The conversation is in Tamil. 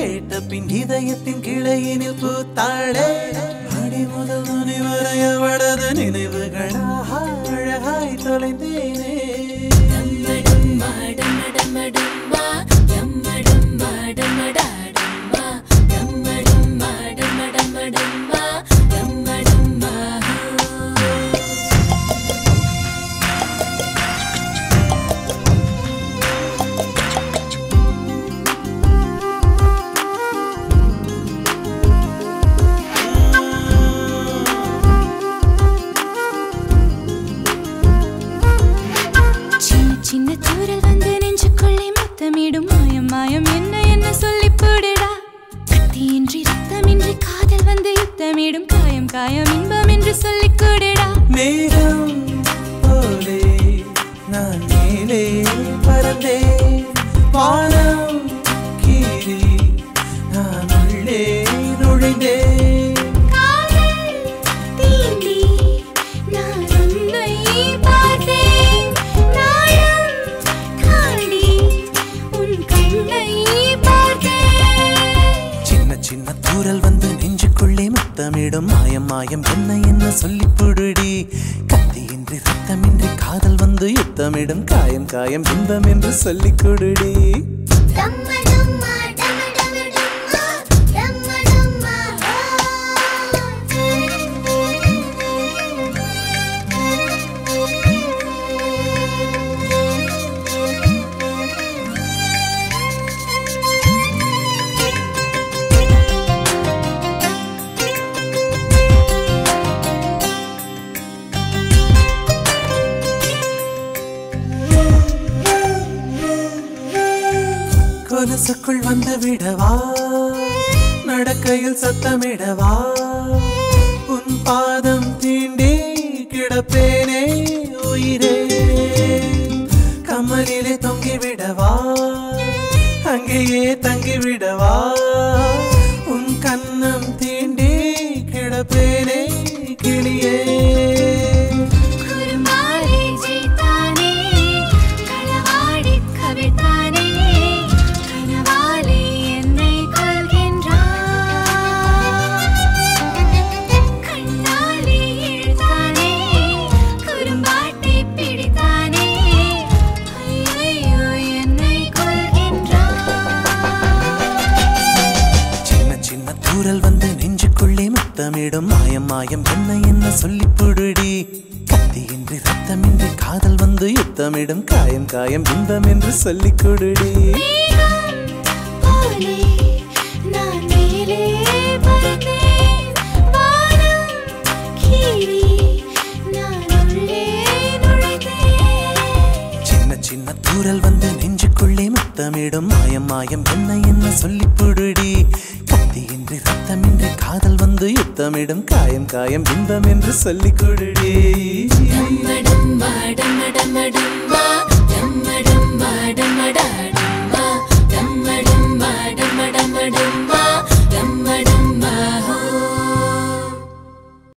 கேட்ட பின் இதயத்தின் கிளையினில் பூத்தாளே அடி முதல் நுனி வரை அவளது நினைவுகளாக அழகாய் தொலைந்தேனே சின்ன தூரல் வந்து நெஞ்சுக்குள்ளே முத்தமிடும் மாயம் மாயம் என்ன என்ன சொல்லி போடுடா கத்தியின்றி ரத்தமின்றி காதல் வந்து யுத்தமிடும் காயம் காயம் இன்பம் என்று சொல்லி கூடுடா மேகம் போலே நான் மேலே பறந்தேன் வானம் கீழே நான் உள்ளே நுழைந்தேன் சின்ன தூரல் வந்து நெஞ்சுக்குள்ளே முத்தமிடும் மாயம் மாயம் என்ன என்ன சொல்லி புடுடி கத்தியின்றி ரத்தமின்றி காதல் வந்து யுத்தமிடும் காயம் காயம் இன்பம் என்று சொல்லி கொடுடி கொலுசுக்குள் வந்து விடவா நடக்கையில் சத்தமிடவா உன் பாதம் தீண்டி கிடப்பேனே உயிரே கமலிலே தொங்கி விடவா அங்கேயே தங்கி விடவா உன் கண்ணம் தீண்டி கிடப்பேனே கிளியே தூரல் வந்து நெஞ்சுக்குள்ளே முத்தமிடும் மாயம் மாயம் என்ன என்ன சொல்லி புடுடி கத்தியின்றி ரத்தமின்றி காதல் வந்து யுத்தமிடும் காயம் காயம் இன்பம் என்று சொல்லி கொடுடி சின்ன சின்ன தூரல் வந்து நெஞ்சுக்குள்ளே முத்தமிடும் மாயம் மாயம் என்ன என்ன சொல்லி புடுடி கத்தியின்றி ரத்தமின்றி காதல் வந்து யுத்தமிடும் காயம் காயம் இன்பம் என்று சொல்லி கொடுடி